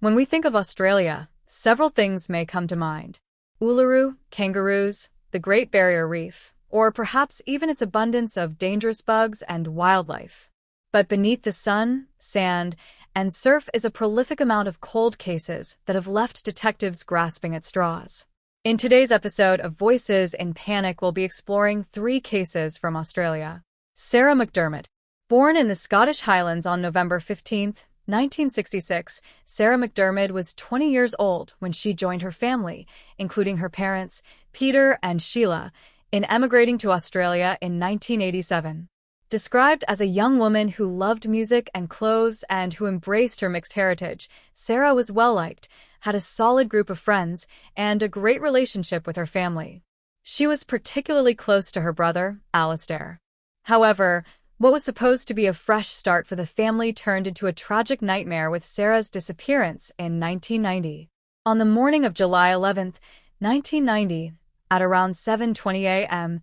When we think of Australia, several things may come to mind. Uluru, kangaroos, the Great Barrier Reef, or perhaps even its abundance of dangerous bugs and wildlife. But beneath the sun, sand, and surf is a prolific amount of cold cases that have left detectives grasping at straws. In today's episode of Voices in Panic, we'll be exploring 3 cases from Australia. Sarah McDermott. Born in the Scottish Highlands on November 15, 1966, Sarah McDermott was 20 years old when she joined her family, including her parents, Peter and Sheila, in emigrating to Australia in 1987. Described as a young woman who loved music and clothes and who embraced her mixed heritage, Sarah was well-liked, had a solid group of friends, and a great relationship with her family. She was particularly close to her brother, Alistair. However, what was supposed to be a fresh start for the family turned into a tragic nightmare with Sarah's disappearance in 1990. On the morning of July 11, 1990, at around 7:20 a.m.,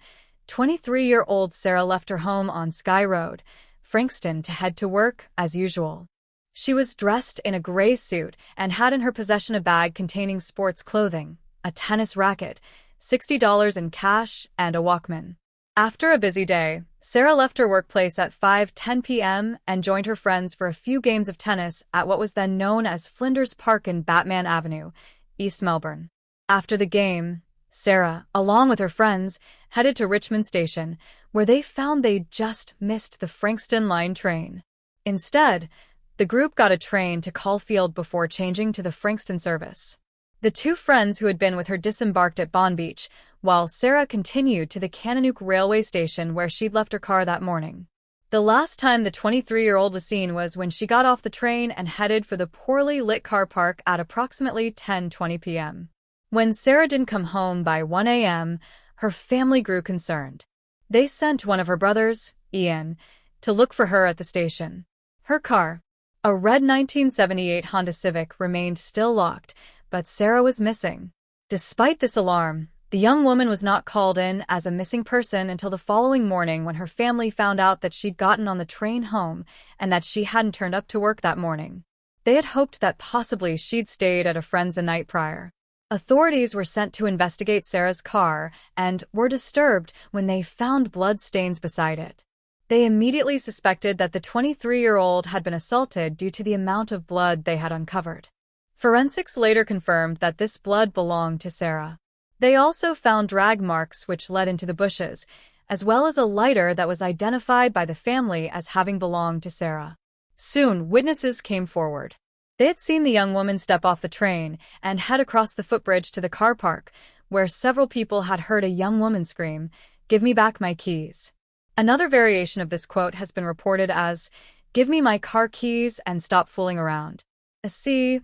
23-year-old Sarah left her home on Skye Road, Frankston, to head to work as usual. She was dressed in a gray suit and had in her possession a bag containing sports clothing, a tennis racket, $60 in cash, and a Walkman. After a busy day, Sarah left her workplace at 5:10 p.m. and joined her friends for a few games of tennis at what was then known as Flinders Park in Batman Avenue, East Melbourne. After the game, Sarah, along with her friends, headed to Richmond Station, where they found they'd just missed the Frankston Line train. Instead, the group got a train to Caulfield before changing to the Frankston service. The 2 friends who had been with her disembarked at Bonbeach, while Sarah continued to the Kananook railway station where she'd left her car that morning. The last time the 23-year-old was seen was when she got off the train and headed for the poorly lit car park at approximately 10:20 p.m. When Sarah didn't come home by 1 a.m., her family grew concerned. They sent one of her brothers, Ian, to look for her at the station. Her car, a red 1978 Honda Civic, remained still locked, but Sarah was missing. Despite this alarm, the young woman was not called in as a missing person until the following morning when her family found out that she'd gotten on the train home and that she hadn't turned up to work that morning. They had hoped that possibly she'd stayed at a friend's the night prior. Authorities were sent to investigate Sarah's car and were disturbed when they found blood stains beside it. They immediately suspected that the 23-year-old had been assaulted due to the amount of blood they had uncovered. Forensics later confirmed that this blood belonged to Sarah. They also found drag marks which led into the bushes, as well as a lighter that was identified by the family as having belonged to Sarah. Soon, witnesses came forward. They had seen the young woman step off the train and head across the footbridge to the car park, where several people had heard a young woman scream, "Give me back my keys." Another variation of this quote has been reported as, "Give me my car keys and stop fooling around." A sea,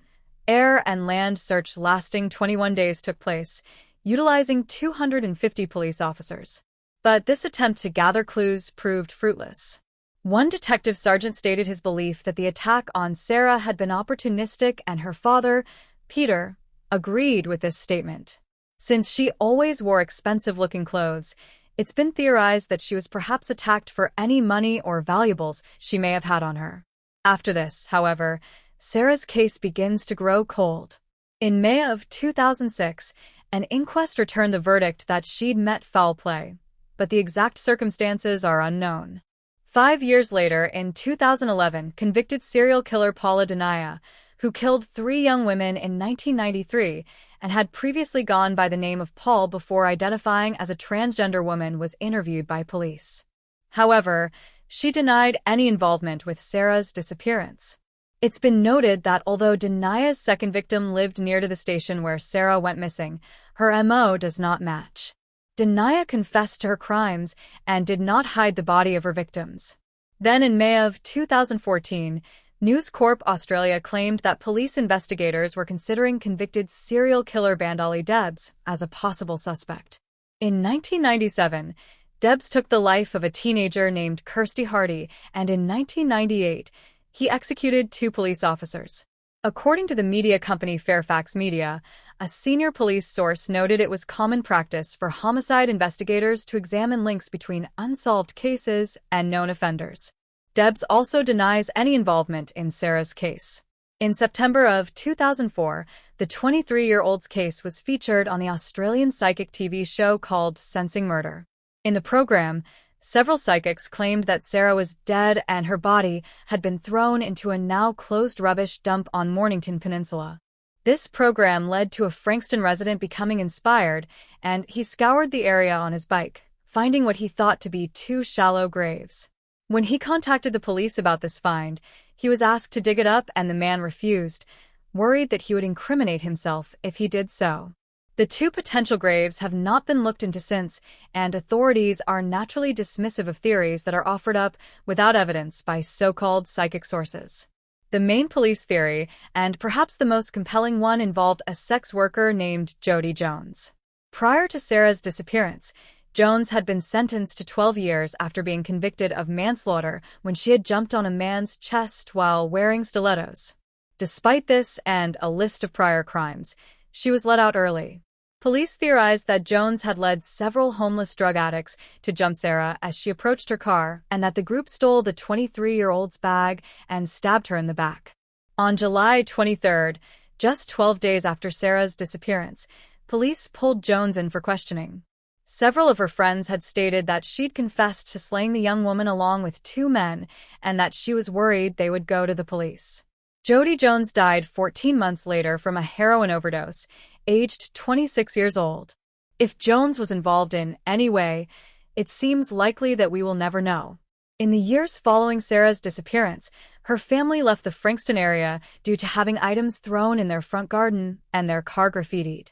air, and land search lasting 21 days took place, utilizing 250 police officers. But this attempt to gather clues proved fruitless. One detective sergeant stated his belief that the attack on Sarah had been opportunistic, and her father, Peter, agreed with this statement. Since she always wore expensive-looking clothes, it's been theorized that she was perhaps attacked for any money or valuables she may have had on her. After this, however, Sarah's case begins to grow cold. In May of 2006, an inquest returned the verdict that she'd met foul play, but the exact circumstances are unknown. 5 years later, in 2011, convicted serial killer Paula Denaya, who killed 3 young women in 1993 and had previously gone by the name of Paul before identifying as a transgender woman, was interviewed by police. However, she denied any involvement with Sarah's disappearance. It's been noted that although Denaya's second victim lived near to the station where Sarah went missing, her MO does not match. Denaya confessed to her crimes and did not hide the body of her victims. Then in May of 2014, News Corp Australia claimed that police investigators were considering convicted serial killer Bandali Debs as a possible suspect. In 1997, Debs took the life of a teenager named Kirsty Hardy, and in 1998, he executed 2 police officers. According to the media company Fairfax Media, a senior police source noted it was common practice for homicide investigators to examine links between unsolved cases and known offenders. Debs also denies any involvement in Sarah's case. In September of 2004, the 23-year-old's case was featured on the Australian psychic TV show called Sensing Murder. In the program, several psychics claimed that Sarah was dead and her body had been thrown into a now-closed rubbish dump on Mornington Peninsula. This program led to a Frankston resident becoming inspired, and he scoured the area on his bike, finding what he thought to be two shallow graves. When he contacted the police about this find, he was asked to dig it up and the man refused, worried that he would incriminate himself if he did so. The two potential graves have not been looked into since, and authorities are naturally dismissive of theories that are offered up without evidence by so-called psychic sources. The main police theory, and perhaps the most compelling one, involved a sex worker named Jody Jones. Prior to Sarah's disappearance, Jones had been sentenced to 12 years after being convicted of manslaughter when she had jumped on a man's chest while wearing stilettos. Despite this and a list of prior crimes, she was let out early. Police theorized that Jones had led several homeless drug addicts to jump Sarah as she approached her car, and that the group stole the 23-year-old's bag and stabbed her in the back. On July 23rd, just 12 days after Sarah's disappearance, police pulled Jones in for questioning. Several of her friends had stated that she'd confessed to slaying the young woman along with two men and that she was worried they would go to the police. Jody Jones died 14 months later from a heroin overdose, aged 26 years old. If Jones was involved in any way, it seems likely that we will never know. In the years following Sarah's disappearance, her family left the Frankston area due to having items thrown in their front garden and their car graffitied.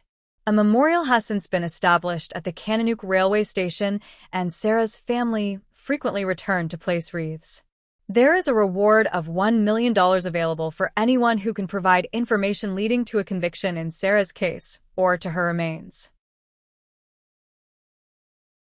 A memorial has since been established at the Kananook railway station, and Sarah's family frequently returned to place wreaths. There is a reward of $1 million available for anyone who can provide information leading to a conviction in Sarah's case or to her remains.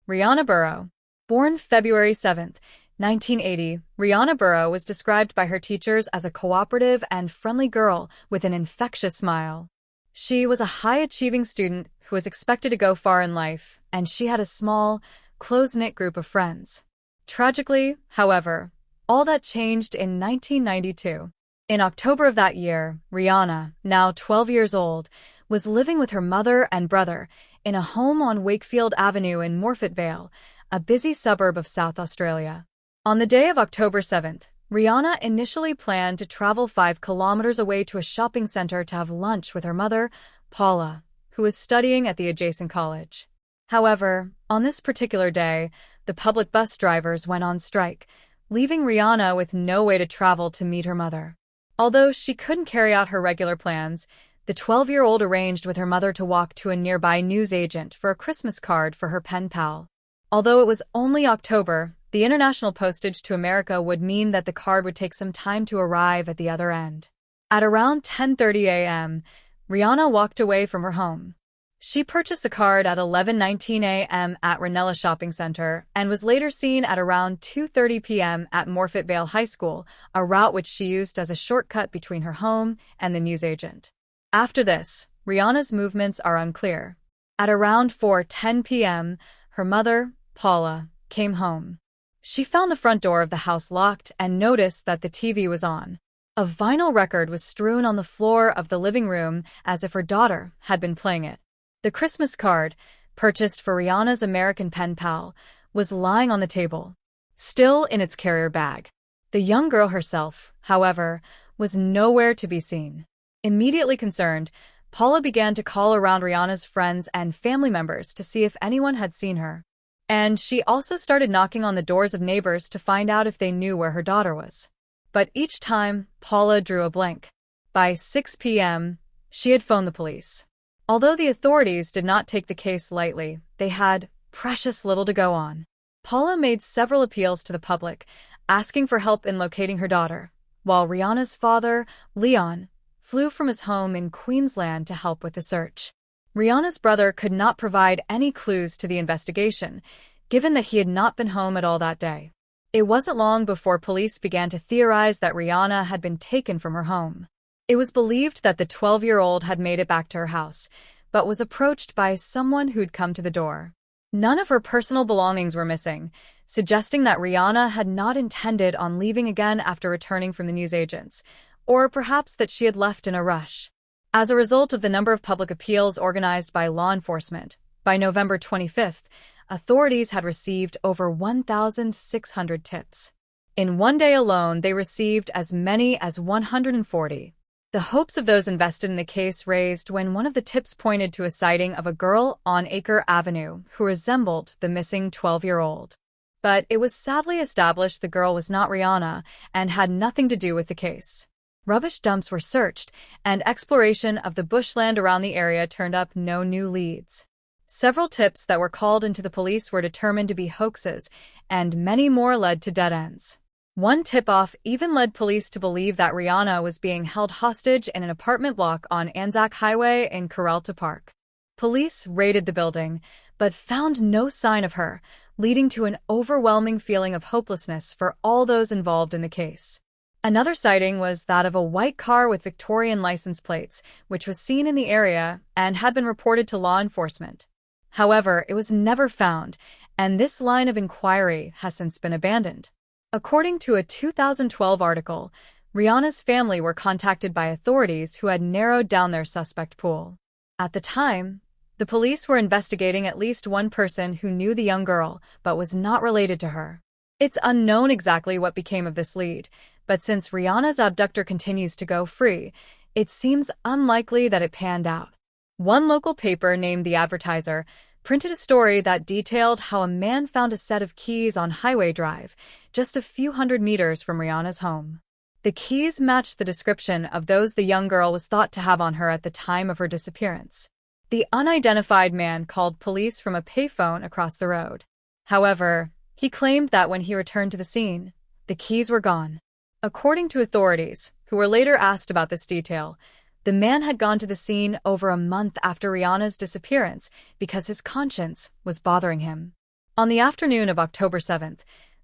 Rihanna Burrow. Born February 7, 1980, Rihanna Burrow was described by her teachers as a cooperative and friendly girl with an infectious smile. She was a high-achieving student who was expected to go far in life, and she had a small, close-knit group of friends. Tragically, however, all that changed in 1992. In October of that year, Rihanna, now 12 years old, was living with her mother and brother in a home on Wakefield Avenue in Morphett Vale, a busy suburb of South Australia. On the day of October 7th, Rihanna initially planned to travel 5 kilometers away to a shopping center to have lunch with her mother, Paula, who was studying at the adjacent college. However, on this particular day, the public bus drivers went on strike, leaving Rihanna with no way to travel to meet her mother. Although she couldn't carry out her regular plans, the 12-year-old arranged with her mother to walk to a nearby newsagent for a Christmas card for her pen pal. Although it was only October, the international postage to America would mean that the card would take some time to arrive at the other end. At around 10:30 a.m., Rihanna walked away from her home. She purchased the card at 11:19 a.m. at Ranella Shopping Center and was later seen at around 2:30 p.m. at Morphett Vale High School, a route which she used as a shortcut between her home and the newsagent. After this, Rihanna's movements are unclear. At around 4:10 p.m., her mother, Paula, came home. She found the front door of the house locked and noticed that the TV was on. A vinyl record was strewn on the floor of the living room as if her daughter had been playing it. The Christmas card, purchased for Rihanna's American pen pal, was lying on the table, still in its carrier bag. The young girl herself, however, was nowhere to be seen. Immediately concerned, Paula began to call around Rihanna's friends and family members to see if anyone had seen her. And she also started knocking on the doors of neighbors to find out if they knew where her daughter was. But each time, Paula drew a blank. By 6 p.m., she had phoned the police. Although the authorities did not take the case lightly, they had precious little to go on. Paula made several appeals to the public, asking for help in locating her daughter, while Rihanna's father, Leon, flew from his home in Queensland to help with the search. Rihanna's brother could not provide any clues to the investigation, given that he had not been home at all that day. It wasn't long before police began to theorize that Rihanna had been taken from her home. It was believed that the 12-year-old had made it back to her house, but was approached by someone who'd come to the door. None of her personal belongings were missing, suggesting that Rihanna had not intended on leaving again after returning from the newsagents, or perhaps that she had left in a rush. As a result of the number of public appeals organized by law enforcement, by November 25th, authorities had received over 1,600 tips. In one day alone, they received as many as 140. The hopes of those invested in the case raised when one of the tips pointed to a sighting of a girl on Acre Avenue who resembled the missing 12-year-old. But it was sadly established the girl was not Rihanna and had nothing to do with the case. Rubbish dumps were searched, and exploration of the bushland around the area turned up no new leads. Several tips that were called into the police were determined to be hoaxes, and many more led to dead ends. One tip-off even led police to believe that Rihanna was being held hostage in an apartment block on Anzac Highway in Carrelta Park. Police raided the building, but found no sign of her, leading to an overwhelming feeling of hopelessness for all those involved in the case. Another sighting was that of a white car with Victorian license plates, which was seen in the area and had been reported to law enforcement. However, it was never found, and this line of inquiry has since been abandoned. According to a 2012 article, Rihanna's family were contacted by authorities who had narrowed down their suspect pool. At the time, the police were investigating at least one person who knew the young girl but was not related to her. It's unknown exactly what became of this lead, but since Rihanna's abductor continues to go free, it seems unlikely that it panned out. One local paper named The Advertiser printed a story that detailed how a man found a set of keys on Highway Drive, just a few hundred meters from Rihanna's home. The keys matched the description of those the young girl was thought to have on her at the time of her disappearance. The unidentified man called police from a payphone across the road. However, he claimed that when he returned to the scene, the keys were gone. According to authorities, who were later asked about this detail, the man had gone to the scene over a month after Rihanna's disappearance because his conscience was bothering him. On the afternoon of October 7th,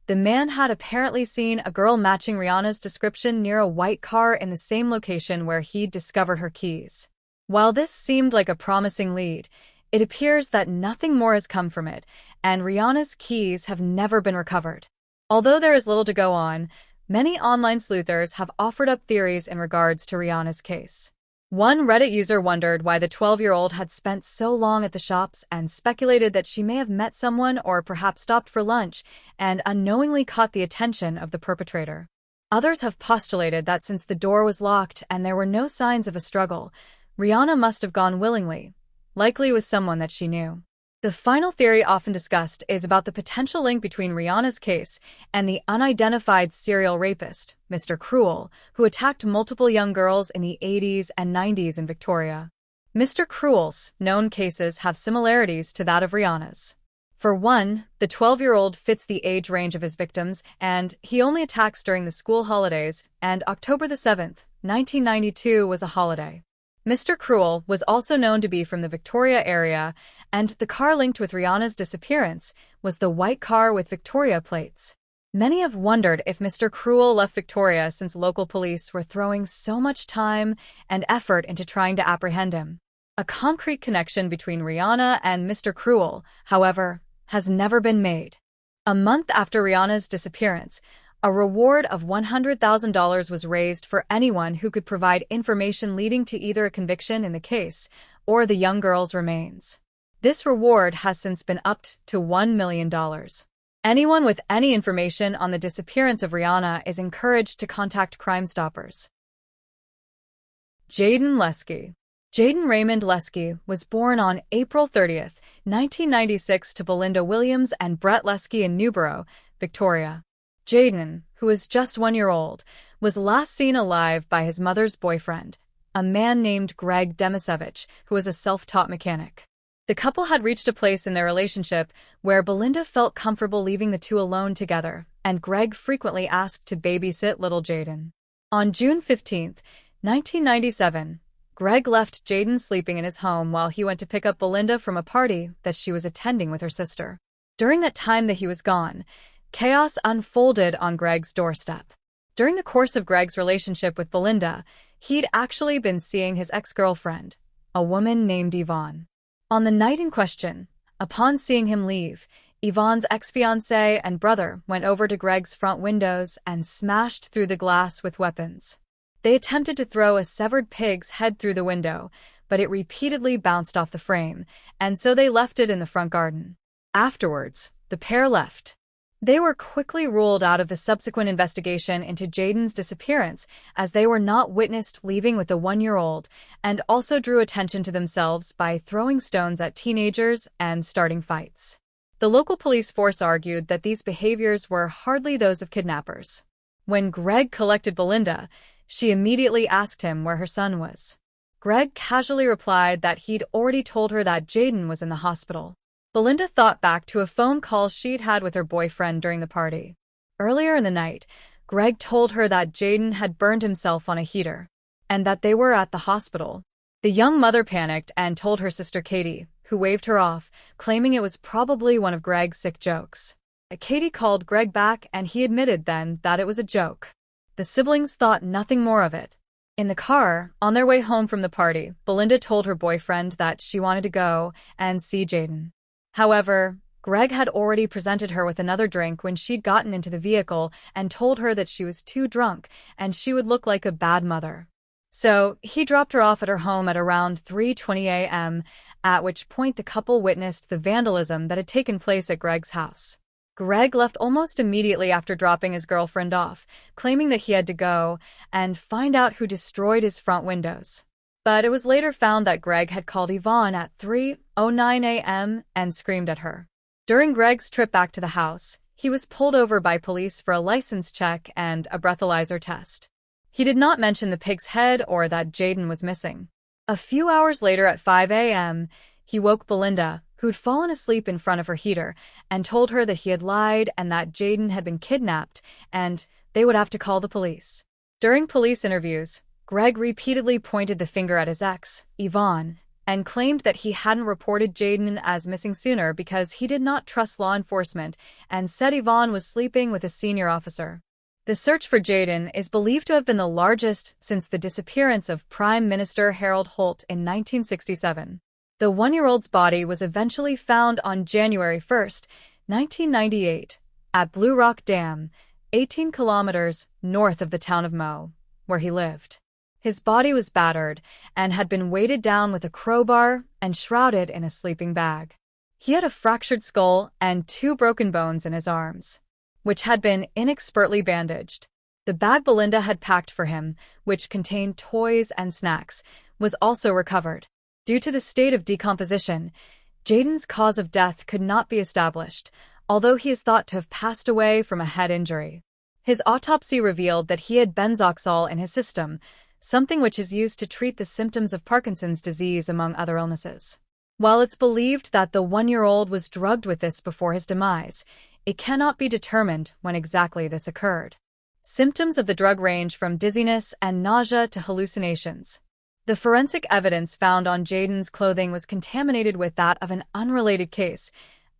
the man had apparently seen a girl matching Rihanna's description near a white car in the same location where he'd discovered her keys. While this seemed like a promising lead, it appears that nothing more has come from it, and Rihanna's keys have never been recovered. Although there is little to go on, many online sleuthers have offered up theories in regards to Rihanna's case. One Reddit user wondered why the 12-year-old had spent so long at the shops and speculated that she may have met someone or perhaps stopped for lunch and unknowingly caught the attention of the perpetrator. Others have postulated that since the door was locked and there were no signs of a struggle, Rihanna must have gone willingly, likely with someone that she knew. The final theory often discussed is about the potential link between Rihanna's case and the unidentified serial rapist, Mr. Cruel, who attacked multiple young girls in the 80s and 90s in Victoria. Mr. Cruel's known cases have similarities to that of Rihanna's. For one, the 12-year-old fits the age range of his victims, and he only attacks during the school holidays, and October 7th, 1992 was a holiday. Mr. Cruel was also known to be from the Victoria area, and the car linked with Rihanna's disappearance was the white car with Victoria plates. Many have wondered if Mr. Cruel left Victoria since local police were throwing so much time and effort into trying to apprehend him. A concrete connection between Rihanna and Mr. Cruel, however, has never been made. A month after Rihanna's disappearance, a reward of $100,000 was raised for anyone who could provide information leading to either a conviction in the case or the young girl's remains. This reward has since been upped to $1 million. Anyone with any information on the disappearance of Rihanna is encouraged to contact Crime Stoppers. Jaden Lesky. Jaden Raymond Lesky was born on April 30th, 1996 to Belinda Williams and Brett Lesky in Newborough, Victoria. Jaden, who was just 1 year old, was last seen alive by his mother's boyfriend, a man named Greg Demisevich, who was a self-taught mechanic. The couple had reached a place in their relationship where Belinda felt comfortable leaving the two alone together, and Greg frequently asked to babysit little Jaden. On June 15, 1997, Greg left Jaden sleeping in his home while he went to pick up Belinda from a party that she was attending with her sister. During that time that he was gone, chaos unfolded on Greg's doorstep. During the course of Greg's relationship with Belinda, he'd actually been seeing his ex-girlfriend, a woman named Yvonne. On the night in question, upon seeing him leave, Yvonne's ex-fiancé and brother went over to Greg's front windows and smashed through the glass with weapons. They attempted to throw a severed pig's head through the window, but it repeatedly bounced off the frame, and so they left it in the front garden. Afterwards, the pair left. They were quickly ruled out of the subsequent investigation into Jaden's disappearance, as they were not witnessed leaving with the 1-year-old, and also drew attention to themselves by throwing stones at teenagers and starting fights. The local police force argued that these behaviors were hardly those of kidnappers. When Greg collected Belinda, she immediately asked him where her son was. Greg casually replied that he'd already told her that Jaden was in the hospital. Belinda thought back to a phone call she'd had with her boyfriend during the party. Earlier in the night, Greg told her that Jaden had burned himself on a heater, and that they were at the hospital. The young mother panicked and told her sister Katie, who waved her off, claiming it was probably one of Greg's sick jokes. Katie called Greg back and he admitted then that it was a joke. The siblings thought nothing more of it. In the car, on their way home from the party, Belinda told her boyfriend that she wanted to go and see Jaden. However, Greg had already presented her with another drink when she'd gotten into the vehicle and told her that she was too drunk and she would look like a bad mother. So, he dropped her off at her home at around 3:20 a.m., at which point the couple witnessed the vandalism that had taken place at Greg's house. Greg left almost immediately after dropping his girlfriend off, claiming that he had to go and find out who destroyed his front windows. But it was later found that Greg had called Yvonne at 3:09 a.m. and screamed at her. During Greg's trip back to the house, he was pulled over by police for a license check and a breathalyzer test. He did not mention the pig's head or that Jaden was missing. A few hours later at 5 a.m., he woke Belinda, who'd fallen asleep in front of her heater, and told her that he had lied and that Jaden had been kidnapped and they would have to call the police. During police interviews, Greg repeatedly pointed the finger at his ex, Yvonne, and claimed that he hadn't reported Jaden as missing sooner because he did not trust law enforcement and said Yvonne was sleeping with a senior officer. The search for Jaden is believed to have been the largest since the disappearance of Prime Minister Harold Holt in 1967. The 1-year-old's body was eventually found on January 1, 1998, at Blue Rock Dam, 18 kilometers north of the town of Mo, where he lived. His body was battered and had been weighted down with a crowbar and shrouded in a sleeping bag. He had a fractured skull and 2 broken bones in his arms, which had been inexpertly bandaged. The bag Belinda had packed for him, which contained toys and snacks, was also recovered. Due to the state of decomposition, Jaden's cause of death could not be established, although he is thought to have passed away from a head injury. His autopsy revealed that he had benzoxol in his system, something which is used to treat the symptoms of Parkinson's disease among other illnesses. While it's believed that the 1-year-old was drugged with this before his demise, it cannot be determined when exactly this occurred. Symptoms of the drug range from dizziness and nausea to hallucinations. The forensic evidence found on Jaden's clothing was contaminated with that of an unrelated case,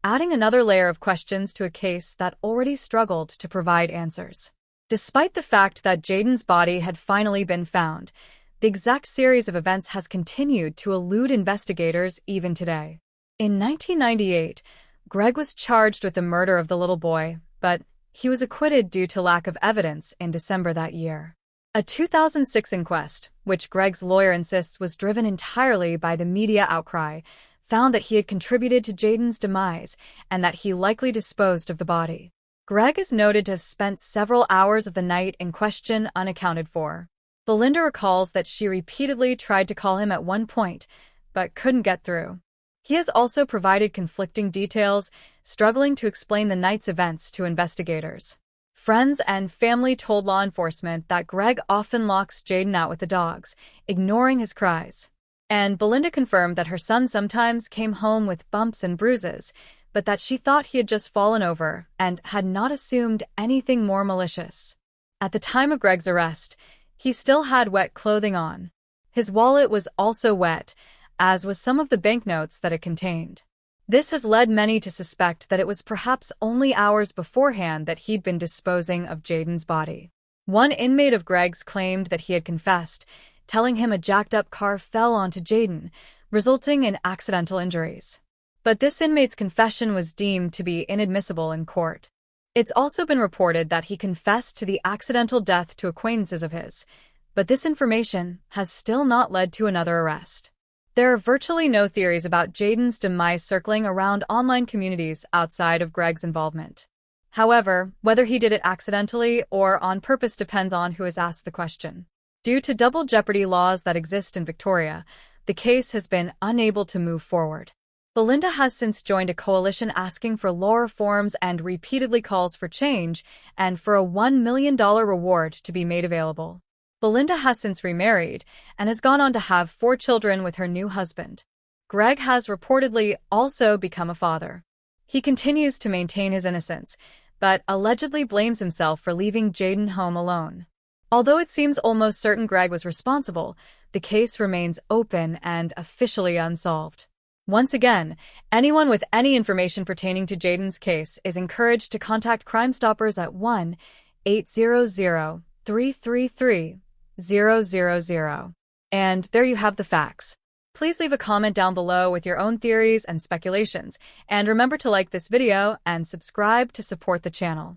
adding another layer of questions to a case that already struggled to provide answers. Despite the fact that Jaden's body had finally been found, the exact series of events has continued to elude investigators even today. In 1998, Greg was charged with the murder of the little boy, but he was acquitted due to lack of evidence in December that year. A 2006 inquest, which Greg's lawyer insists was driven entirely by the media outcry, found that he had contributed to Jaden's demise and that he likely disposed of the body. Greg is noted to have spent several hours of the night in question unaccounted for. Belinda recalls that she repeatedly tried to call him at one point, but couldn't get through. He has also provided conflicting details, struggling to explain the night's events to investigators. Friends and family told law enforcement that Greg often locks Jaden out with the dogs, ignoring his cries. And Belinda confirmed that her son sometimes came home with bumps and bruises, but that she thought he had just fallen over and had not assumed anything more malicious. At the time of Greg's arrest, he still had wet clothing on. His wallet was also wet, as was some of the banknotes that it contained. This has led many to suspect that it was perhaps only hours beforehand that he'd been disposing of Jaden's body. One inmate of Greg's claimed that he had confessed, telling him a jacked-up car fell onto Jaden, resulting in accidental injuries. But this inmate's confession was deemed to be inadmissible in court. It's also been reported that he confessed to the accidental death to acquaintances of his, But this information has still not led to another arrest. There are virtually no theories about Jaden's demise circling around online communities outside of Greg's involvement. However, whether he did it accidentally or on purpose depends on who is asked the question. Due to double jeopardy laws that exist in Victoria, the case has been unable to move forward. Belinda has since joined a coalition asking for law reforms and repeatedly calls for change and for a $1 million reward to be made available. Belinda has since remarried and has gone on to have 4 children with her new husband. Greg has reportedly also become a father. He continues to maintain his innocence, but allegedly blames himself for leaving Jaden home alone. Although it seems almost certain Greg was responsible, the case remains open and officially unsolved. Once again, anyone with any information pertaining to Jaden's case is encouraged to contact Crime Stoppers at 1-800-333-000. And there you have the facts. Please leave a comment down below with your own theories and speculations, and remember to like this video and subscribe to support the channel.